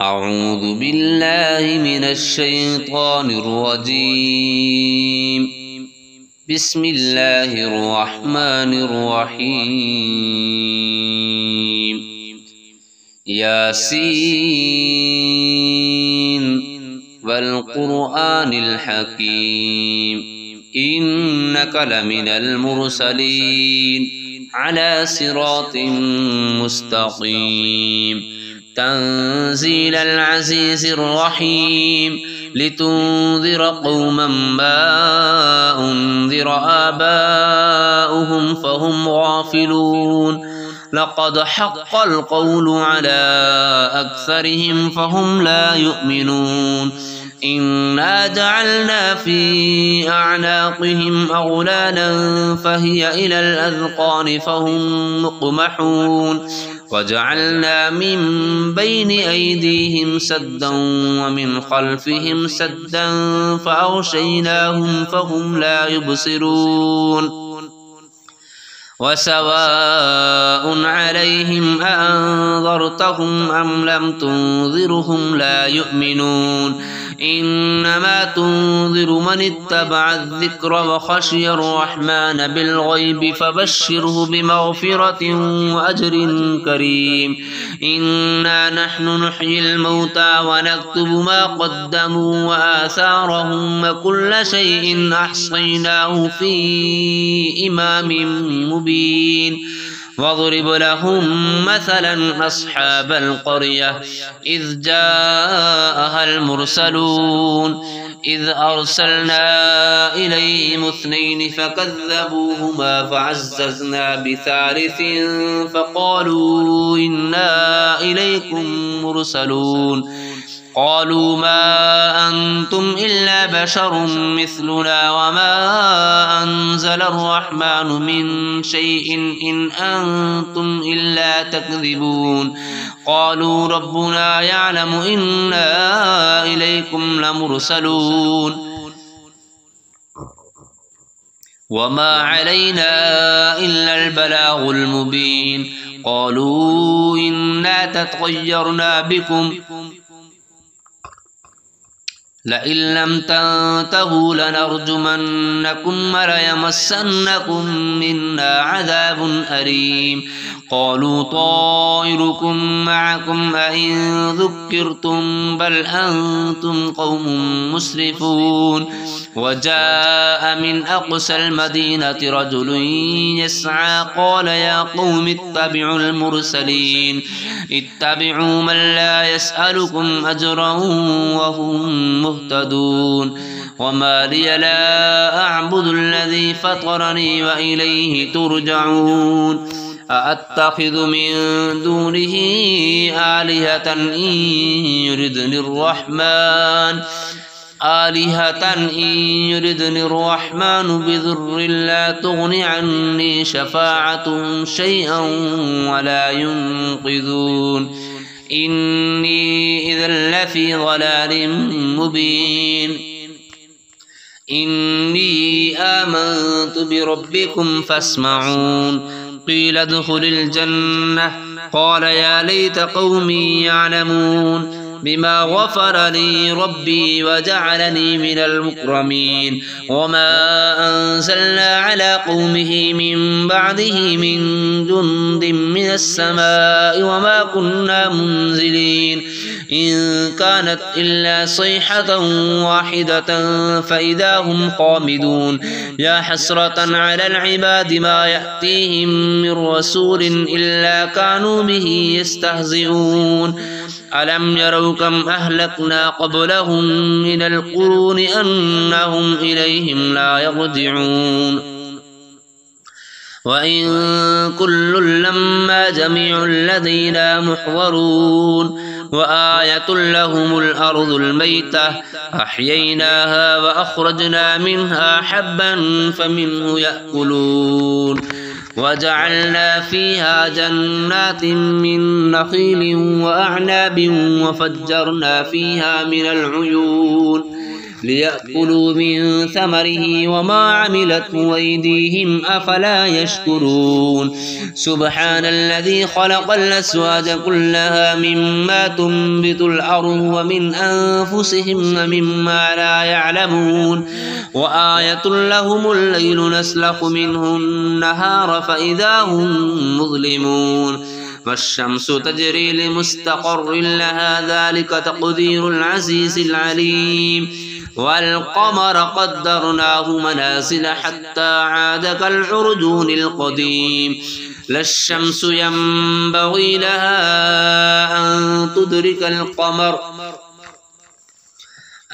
أعوذ بالله من الشيطان الرجيم. بسم الله الرحمن الرحيم. ياسين والقرآن الحكيم إنك لمن المرسلين على صراط مستقيم تنزيل العزيز الرحيم لتنذر قوما ما أنذر آباؤهم فهم غافلون لقد حق القول على أكثرهم فهم لا يؤمنون إنا جعلنا في أعناقهم أغلالا فهي إلى الأذقان فهم مقمحون وجعلنا من بين أيديهم سدا ومن خلفهم سدا فأغشيناهم فهم لا يبصرون وسواء عليهم أأنذرتهم أم لم تنذرهم لا يؤمنون إنما تنذر من اتبع الذكر وخشي الرحمن بالغيب فبشره بمغفرة وأجر كريم إنا نحن نحيي الموتى ونكتب ما قدموا وآثارهم وكل شيء أحصيناه في إمام مبين واضرب لهم مثلا أصحاب القرية إذ جاءها المرسلون إذ أرسلنا إليهم اثنين فكذبوهما فعززنا بثالث فقالوا إنا إليكم مرسلون قالوا ما أنتم إلا بشر مثلنا وما أنزل الرحمن من شيء إن أنتم إلا تكذبون قالوا ربنا يعلم إنا إليكم لمرسلون وما علينا إلا البلاغ المبين قالوا إنا تطيرنا بكم لئن لم تنتهوا لنرجمنكم وليمسنكم منا عذاب أليم قالوا طائركم معكم أئن ذكرتم بل أنتم قوم مسرفون وجاء من أقصى المدينة رجل يسعى قال يا قوم اتبعوا المرسلين اتبعوا من لا يسألكم أجرا وهم مهتدون وما لي لا أعبد الذي فطرني وإليه ترجعون أأتخذ من دونه آلهة إن يردني الرحمن بضر لا تغن عني شفاعتهم شيئا ولا ينقذون إني إذا لفي ضلال مبين إني آمنت بربكم فاسمعون قيل ادخل الجنة قال يا ليت قومي يعلمون بما غفر لي ربي وجعلني من المكرمين وما أنزلنا على قومه من بعده من جند من السماء وما كنا منزلين إن كانت إلا صيحة واحدة فإذا هم خامدون يا حسرة على العباد ما يأتيهم من رسول إلا كانوا به يستهزئون ألم يروا كم أهلكنا قبلهم من القرون أنهم إليهم لا يرجعون وإن كل لما جميع لدينا محضرون وآية لهم الأرض الميتة أحييناها وأخرجنا منها حبا فمنه يأكلون وجعلنا فيها جنات من نخيل وأعناب وفجرنا فيها من العيون ليأكلوا من ثمره وما عملته أيديهم أفلا يشكرون سبحان الذي خلق الأزواج كلها مما تنبت الأرض ومن أنفسهم ومما لا يعلمون وآية لهم الليل نسلخ منه النهار فإذا هم مظلمون والشمس تجري لمستقر لها ذلك تقدير العزيز العليم والقمر قدرناه منازل حتى عاد كالعرجون القديم لا الشمس ينبغي لها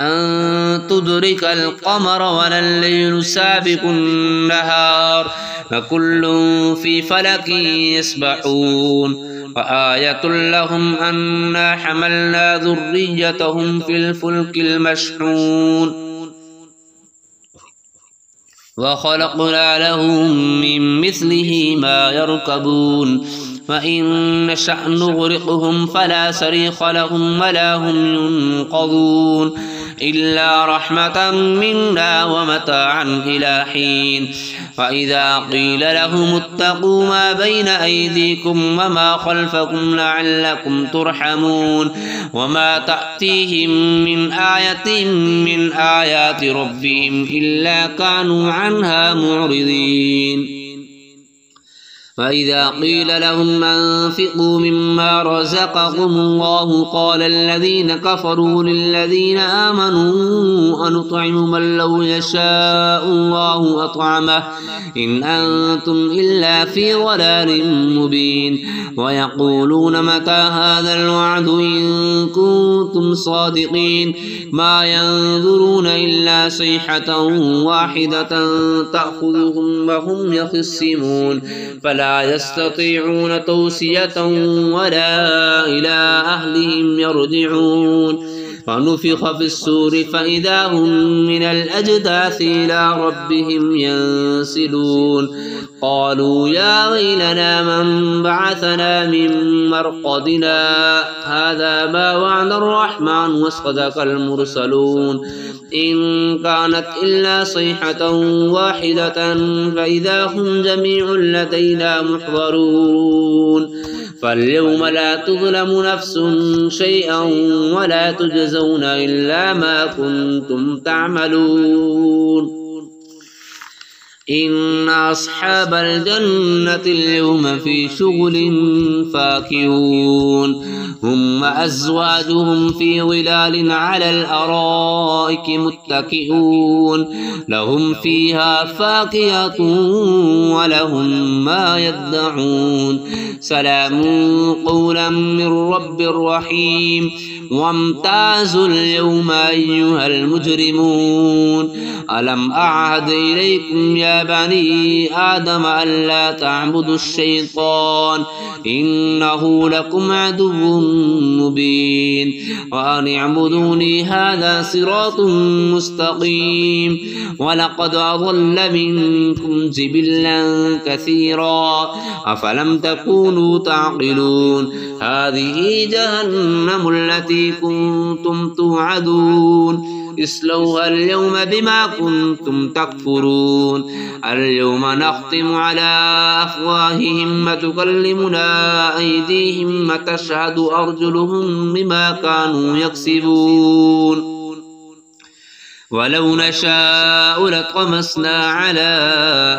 أن تدرك القمر ولا الليل سابق النهار فكل في فلك يسبحون وآية لهم أنا حملنا ذريتهم في الفلك المشحون وخلقنا لهم من مثله ما يركبون وإن نشأ نغرقهم فلا صريخ لهم ولا هم ينقذون إلا رحمة منا ومتاعا إلى حين وإذا قيل لهم اتقوا ما بين أيديكم وما خلفكم لعلكم ترحمون وما تأتيهم من آية من آيات ربهم إلا كانوا عنها معرضين فإذا قيل لهم أنفقوا مما رزقكم الله قال الذين كفروا للذين آمنوا أنطعم من لو يشاء الله أطعمه إن أنتم إلا في ضلال مبين ويقولون متى هذا الوعد إن كنتم صادقين ما ينظرون إلا صيحة واحدة تأخذهم وهم يخصمون فلا يستطيعون توصية ولا إلى أهلهم يرجعون ونفخ في السور فإذا هم من الأجداث إلى ربهم ينسلون قالوا يا ويلنا من بعثنا من مرقدنا هذا ما وعد الرحمن وصدق المرسلون إن كانت إلا صيحة واحدة فإذا هم جميع لدينا محضرون فاليوم لا تظلم نفس شيئا ولا تجزون إلا ما كنتم تعملون إن أصحاب الجنة اليوم في شغل فاكهون هم أزواجهم في ظلال على الأرائك متكئون لهم فيها فاكهة ولهم ما يدعون سلام قولا من رب رحيم وامتازوا اليوم أيها المجرمون ألم أعهد إليكم يا بني آدم ألا تعبدوا الشيطان إنه لكم عدو مبين وأن اعبدوني هذا صراط مستقيم ولقد أضل منكم جبلا كثيرا أفلم تكونوا تعقلون هذه جهنم التي كنتم توعدون اصلوها اليوم بما كنتم تكفرون اليوم نختم على أفواههم وتكلمنا أيديهم وتشهد أرجلهم بما كانوا يكسبون ولو نشاء لطمسنا على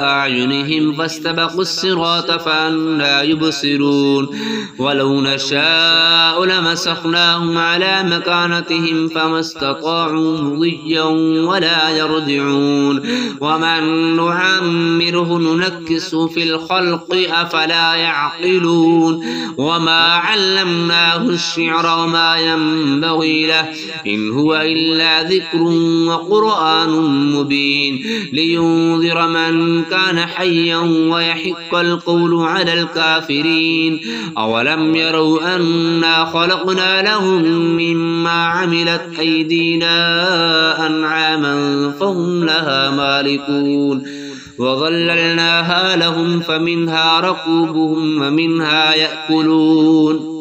أعينهم فاستبقوا الصراط فأنى يبصرون ولو نشاء لمسخناهم على مكانتهم فما استطاعوا مضيا ولا يرجعون ومن نعمره ننكسه في الخلق أفلا يعقلون وما علمناه الشعر وما ينبغي له إن هو إلا ذكر وقرآن مبين لينذر من كان حيا ويحق القول على الكافرين أولم يروا أنا خلقنا لهم مما عملت أيدينا أنعاما فهم لها مالكون وظللناها لهم فمنها ركوبهم ومنها يأكلون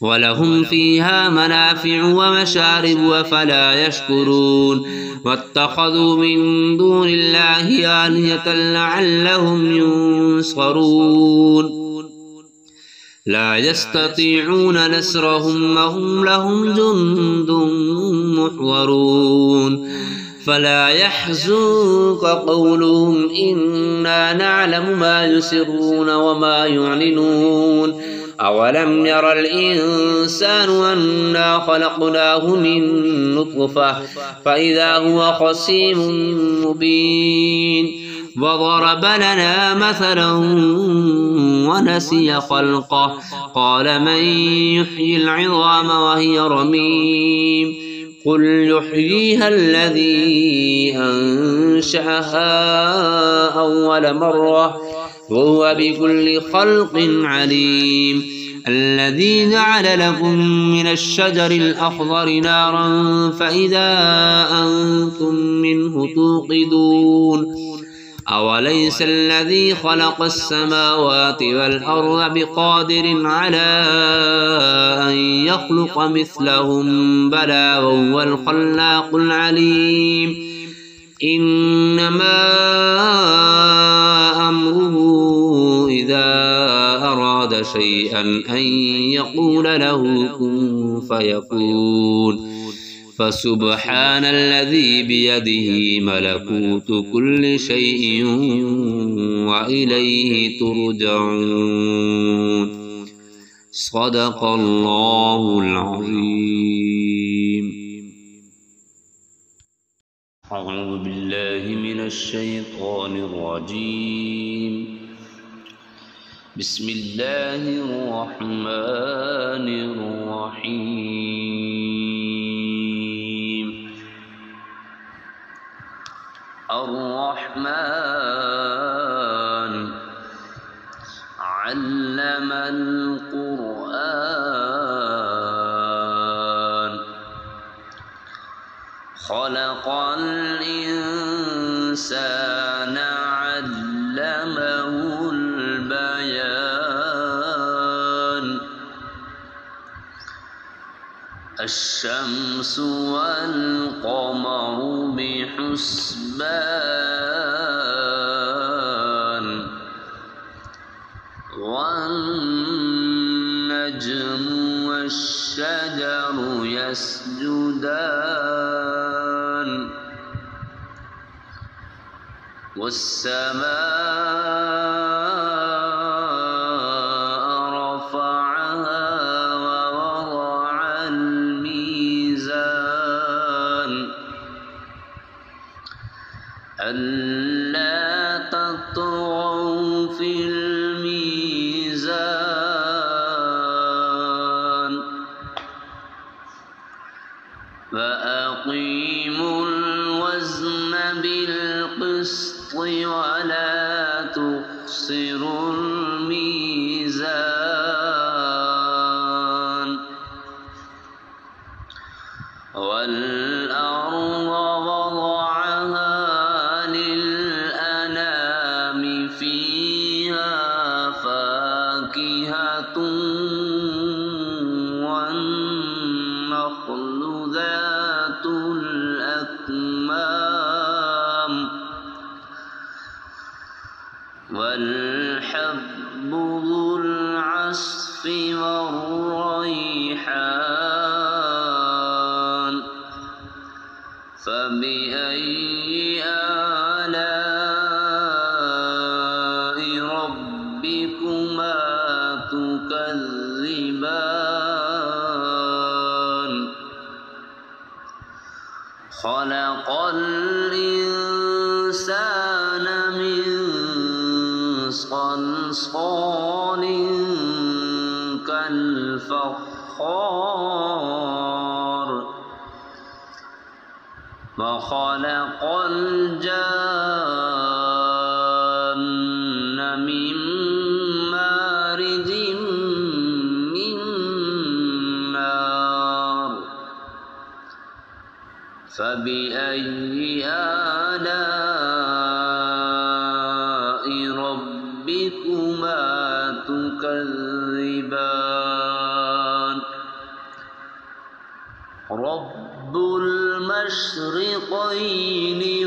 ولهم فيها منافع ومشارب أفلا يشكرون واتخذوا من دون الله آلهة لعلهم ينصرون لا يستطيعون نصرهم وهم لهم جند محضرون فلا يحزنك قولهم إنا نعلم ما يسرون وما يعلنون أولم ير الإنسان أنا خلقناه من نطفة فإذا هو خصيم مبين وضرب لنا مثلا ونسي خلقه قال من يحيي العظام وهي رميم قل يحييها الذي أنشأها أول مرة وهو بكل خلق عليم الذي جعل لكم من الشجر الأخضر نارا فإذا أنتم منه توقدون أوليس الذي خلق السماوات والأرض بقادر على أن يخلق مثلهم بلى وهو الخلاق العليم إنما أمره إذا أراد شيئا أن يقول له كن فيكون فسبحان الذي بيده ملكوت كل شيء وإليه ترجعون صدق الله العظيم. أعوذ بالله من الشيطان الرجيم. بسم الله الرحمن الرحيم. الرحمن علم القرآن خلق الإنسان علمه البيان الشمس والقمر بحسبان والنجم والشجر يسجدان والسماء رفعها ووضع الميزان ألا تطغوا في الميزان فأقيموا الوزن بالقسط ولا تخسروا الميزان والأرض وضعها للأنام فيها فاكهة والنخل ذات الأكمام والحب ذو العصف والريحان فبأي آلاء ربكما تكذبان خلق الإنسان من صلصال كالفخار وخلق الجان من مارج من نار فبأي آلاء ربكما تكذبان رب المشرقين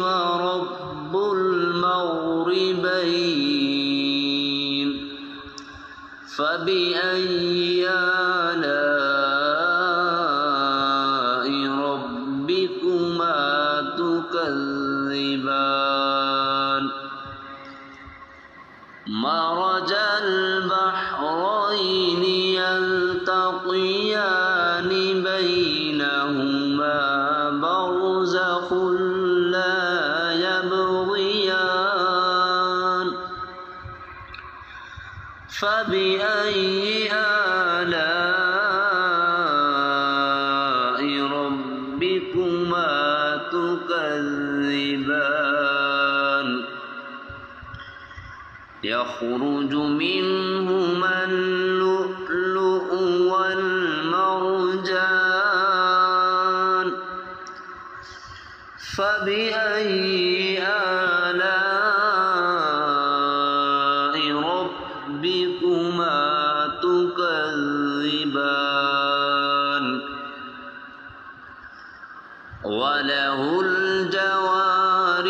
ورب المغربين فبأي آلاء ربكما تكذبان مرج البحرين يلتقيان بينهما برزخ لا يبغيان فبأي آلاء ربكما تكذبان يخرج منهما اللؤلؤ والمرجان فبأي آلاء ربكما تكذبان وله الجوار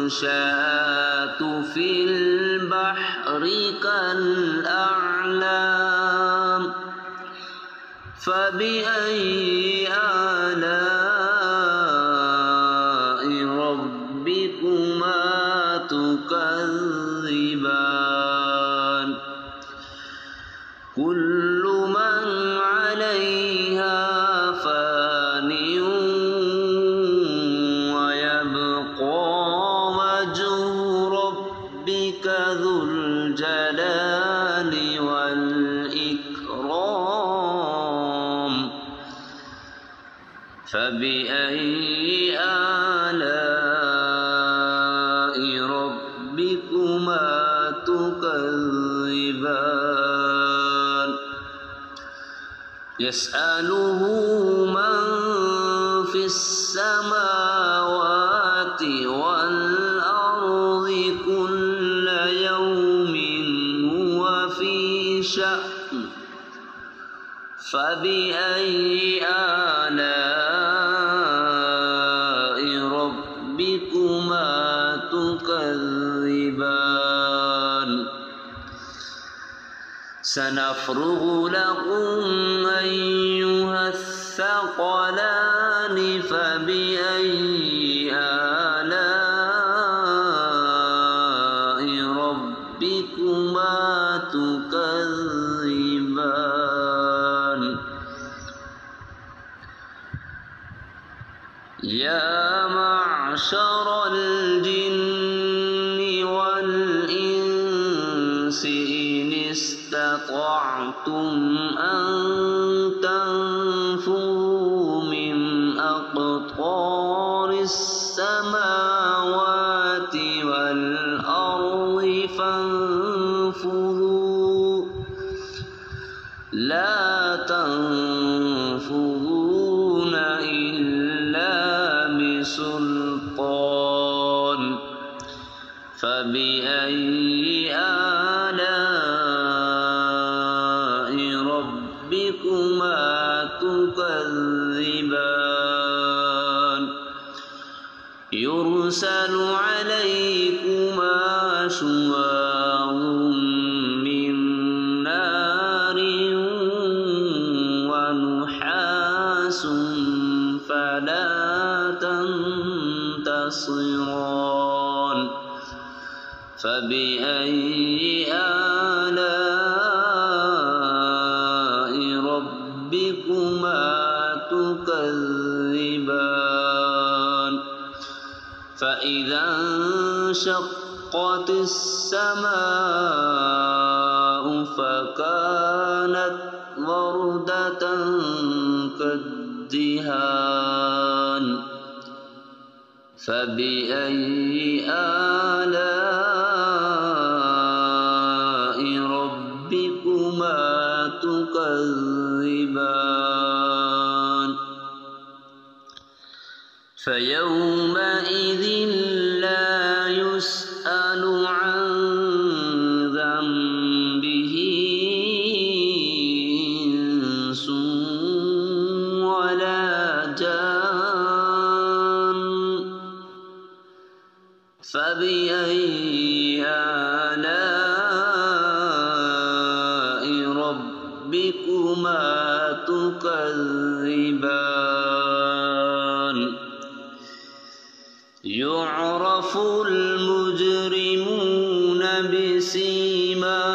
المنشآت في البحر كالأعلام فبأي آلاء ربكما تكذبان كل من عليها فان ويبقى وجه ربك ذو الجلال والإكرام فبأي آلاء ربكما تكذبان يسأله من في السماوات والأرض كل يوم هو في شأن فبأي آلاء ربكما تكذبان سنفرغ لكم أيها الثقلان فبأي آلاء ربكما تكذبان يا معشر الجن والإنس إن استطعتم أن تنفذوا من أقطار السماوات والأرض فانفذوا لا تنفذون إلا بسلطان فبأي آلاء ربكما تكذبان يرسل عليكما شواظ من نار ونحاس فلا تنتصران فبأي آلاء ربكما تكذبان فإذا انشقت السماء فكانت وردة كالدهان فبأي آلاء ربكما تكذبان فيومئذ لا يسأل عن ذنبه إنس فبأي آلاء ربكما تكذبان يعرف المجرمون بسيماهم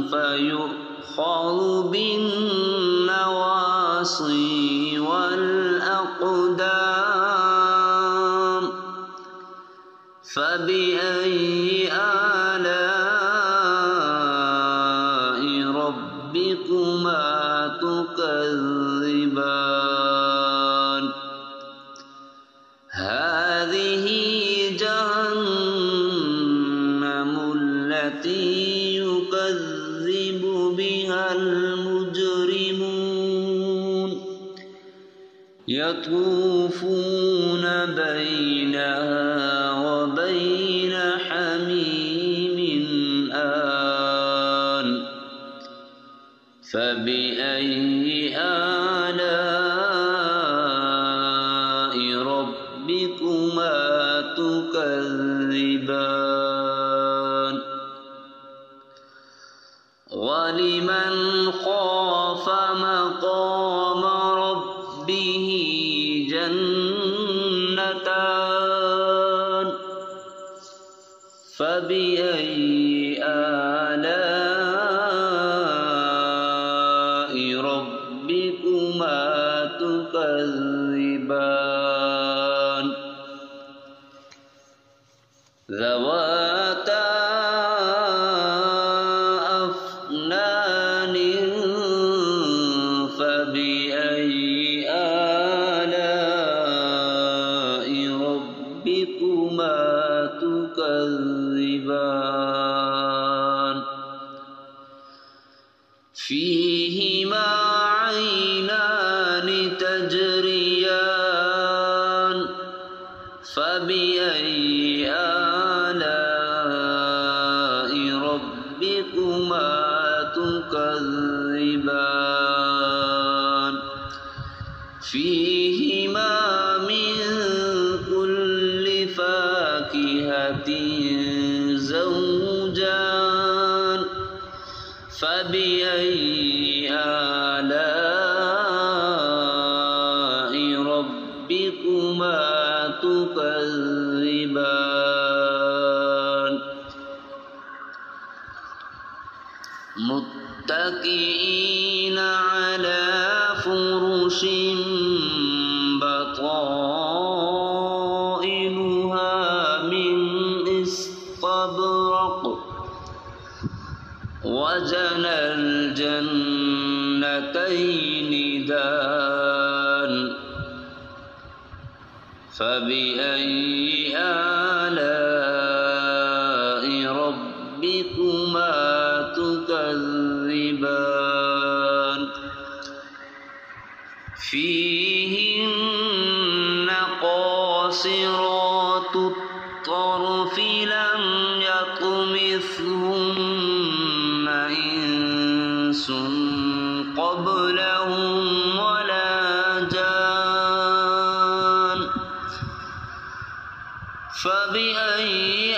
فيؤخذ بالنواصي والأقدام فبأي آلاء ربكما تكذبان هذه جهنم التي يكذب بها المجرمون يطوفون بينها وبين حميم آن فبأي آلاء ربكما تكذبان ولمن خاف مقام ربه جنتان فبأي آلاء ربكما تكذبان ذواتا أفنان فبأي آلاء ربكما تكذبان فيهما عينان تجريان فبأي آلاء ربكما تكذبان فيهما من كل فاكهة زوجان فبأي آلاء ربكما تكذبان متكئين على فرش بطائنها من استبرق وجنى الجنتين دان فبأي آلاء ربكما تكذبان فيهن قاصرات الطرف لم يطمثهن إنس قبلهم ولا جان فبأي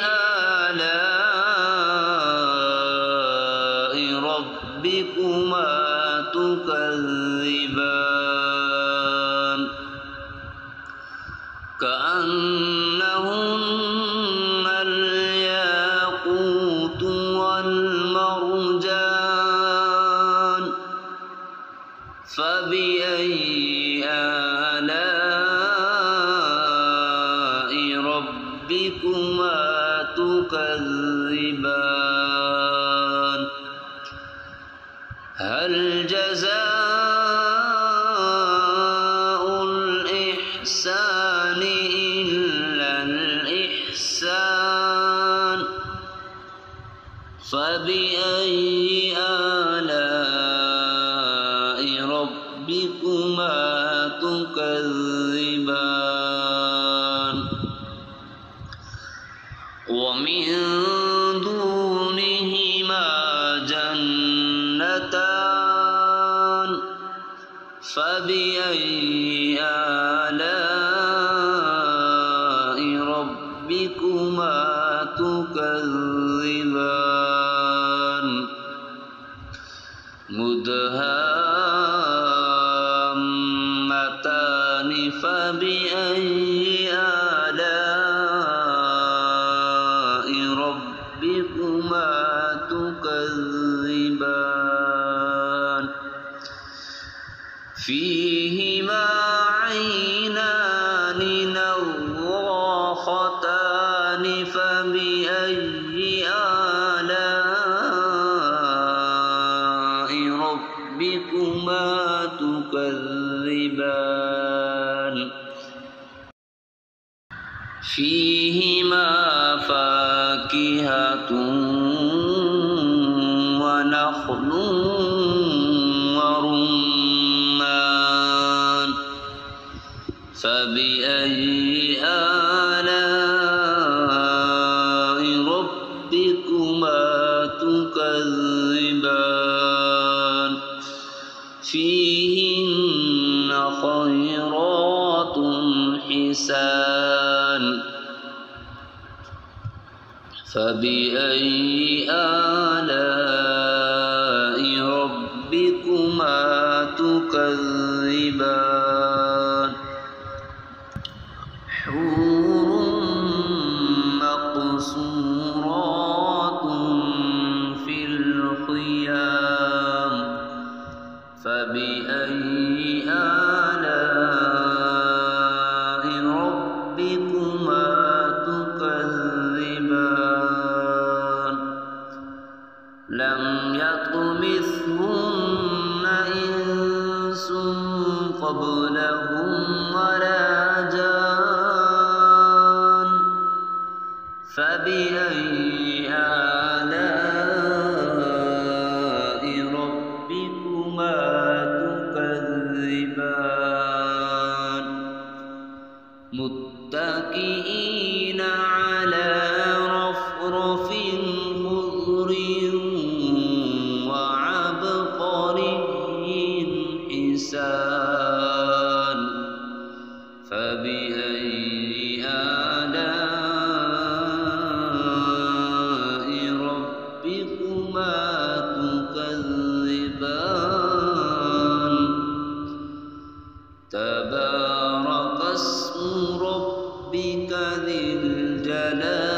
آلاء ربكما تكذبان كأنهن الياقوت والمرجان فبأي آلاء ربكما تكذبان هل جزاء الإحسان إلا الإحسان فبأي آلاء ربكما تكذبان ومن دونهما جنتان فبأي آلاء ربكما فبأي آلاء ربكما تكذبان فيهما عينان نضاختان فبأي آلاء ربكما تكذبان فيهما فاكهة ونخل ورمان فبأي آلاء ربكما تكذبان فيهن خيرات حسان فبأي آلاء ربكما تكذبان حور مقصورات في الخيام فبأي آلاء ربكما تكذبان لم يطمثهن إنس قبلهم ولا جان فبأي آلاء ربكما تكذبان متكئين على رفرف خضر وعبقري حسان فبأي آلاء ربكما تكذبان تبارك اسم ربك ذي الجلال